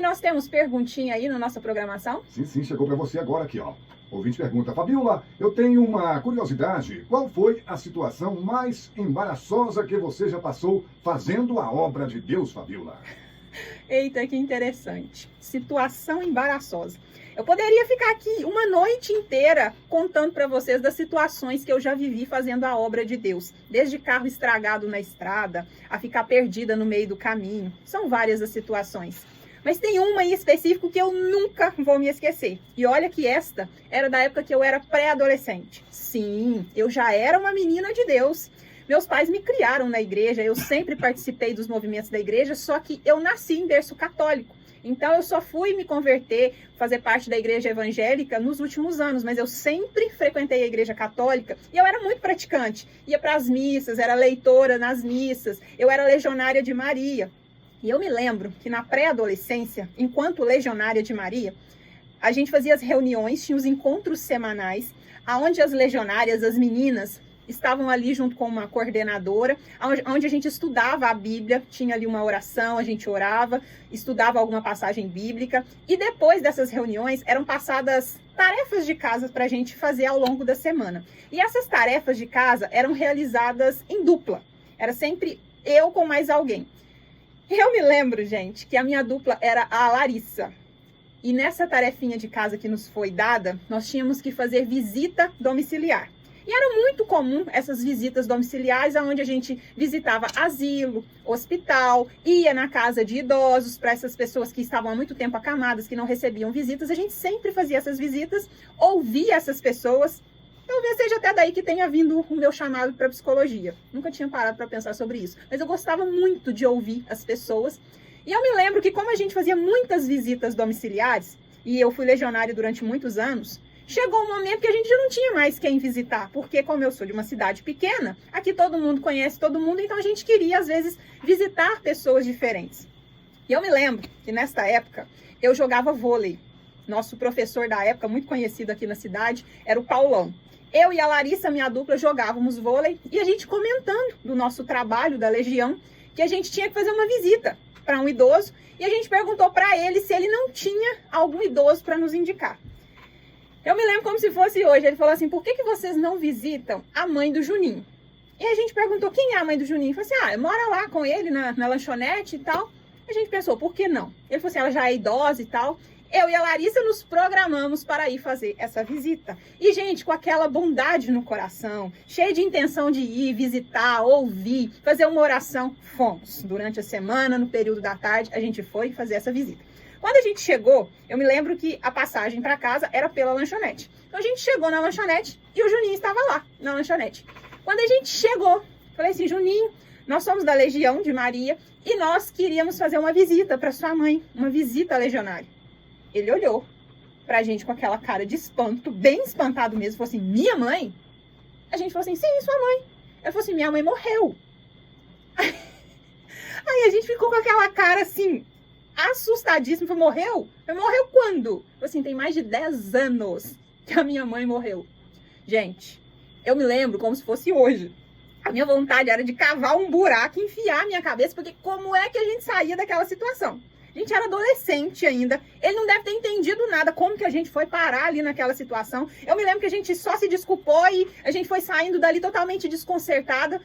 Nós temos perguntinha aí na nossa programação? Sim, chegou para você agora aqui, ó. O ouvinte pergunta: Fabiola, eu tenho uma curiosidade. Qual foi a situação mais embaraçosa que você já passou fazendo a obra de Deus, Fabiola? Eita, que interessante. Situação embaraçosa. Eu poderia ficar aqui uma noite inteira contando para vocês das situações que eu já vivi fazendo a obra de Deus. Desde carro estragado na estrada, a ficar perdida no meio do caminho. São várias as situações. Mas tem uma em específico que eu nunca vou me esquecer. E olha que esta era da época que eu era pré-adolescente. Sim, eu já era uma menina de Deus. Meus pais me criaram na igreja, eu sempre participei dos movimentos da igreja, só que eu nasci em berço católico. Então eu só fui me converter, fazer parte da igreja evangélica nos últimos anos, mas eu sempre frequentei a igreja católica e eu era muito praticante. Ia para as missas, era leitora nas missas, eu era legionária de Maria. E eu me lembro que na pré-adolescência, enquanto legionária de Maria, a gente fazia as reuniões, tinha os encontros semanais, onde as legionárias, as meninas, estavam ali junto com uma coordenadora, onde a gente estudava a Bíblia, tinha ali uma oração, a gente orava, estudava alguma passagem bíblica, e depois dessas reuniões eram passadas tarefas de casa para a gente fazer ao longo da semana. E essas tarefas de casa eram realizadas em dupla, era sempre eu com mais alguém. Eu me lembro, gente, que a minha dupla era a Larissa. E nessa tarefinha de casa que nos foi dada, nós tínhamos que fazer visita domiciliar. E era muito comum essas visitas domiciliares, onde a gente visitava asilo, hospital, ia na casa de idosos, para essas pessoas que estavam há muito tempo acamadas, que não recebiam visitas. A gente sempre fazia essas visitas, ouvia essas pessoas. Talvez seja até daí que tenha vindo o meu chamado para psicologia. Nunca tinha parado para pensar sobre isso. Mas eu gostava muito de ouvir as pessoas. E eu me lembro que como a gente fazia muitas visitas domiciliares, e eu fui legionária durante muitos anos, chegou um momento que a gente já não tinha mais quem visitar, porque como eu sou de uma cidade pequena, aqui todo mundo conhece todo mundo, então a gente queria, às vezes, visitar pessoas diferentes. E eu me lembro que, nesta época, eu jogava vôlei. Nosso professor da época, muito conhecido aqui na cidade, era o Paulão. Eu e a Larissa, minha dupla, jogávamos vôlei, e a gente comentando do nosso trabalho, da Legião, que a gente tinha que fazer uma visita para um idoso, e a gente perguntou para ele se ele não tinha algum idoso para nos indicar. Eu me lembro como se fosse hoje. Ele falou assim: por que vocês não visitam a mãe do Juninho? E a gente perguntou: quem é a mãe do Juninho? Ele falou assim: mora lá com ele na lanchonete e tal. A gente pensou: por que não? Ele falou assim: ela já é idosa e tal. Eu e a Larissa nos programamos para ir fazer essa visita. E, gente, com aquela bondade no coração, cheio de intenção de ir, visitar, ouvir, fazer uma oração, fomos. Durante a semana, no período da tarde, a gente foi fazer essa visita. Quando a gente chegou, eu me lembro que a passagem para casa era pela lanchonete. Então a gente chegou na lanchonete e o Juninho estava lá na lanchonete. Quando a gente chegou, falei assim: Juninho, nós somos da Legião de Maria e nós queríamos fazer uma visita para sua mãe, uma visita legionária. Ele olhou pra gente com aquela cara de espanto, bem espantado mesmo, falou assim: minha mãe? A gente falou assim: sim, sua mãe. Ele falou assim: minha mãe morreu. Aí a gente ficou com aquela cara assim, assustadíssimo. Falei: morreu? Morreu quando? Assim, tem mais de 10 anos que a minha mãe morreu. Gente, eu me lembro como se fosse hoje. A minha vontade era de cavar um buraco, enfiar a minha cabeça, porque como é que a gente saía daquela situação? A gente era adolescente ainda. Ele não deve ter entendido nada, como que a gente foi parar ali naquela situação. Eu me lembro que a gente só se desculpou e a gente foi saindo dali totalmente desconcertada.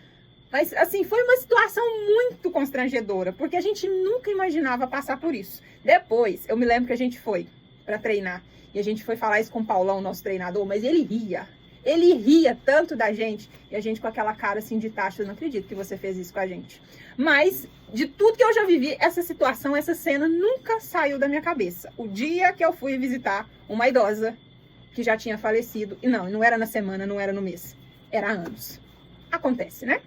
Mas, assim, foi uma situação muito constrangedora, porque a gente nunca imaginava passar por isso. Depois, eu me lembro que a gente foi para treinar, e a gente foi falar isso com o Paulão, nosso treinador, mas ele ria. Ele ria tanto da gente, e a gente com aquela cara assim de taxa: eu não acredito que você fez isso com a gente. Mas, de tudo que eu já vivi, essa situação, essa cena nunca saiu da minha cabeça. O dia que eu fui visitar uma idosa que já tinha falecido, e não era na semana, não era no mês, era há anos. Acontece, né?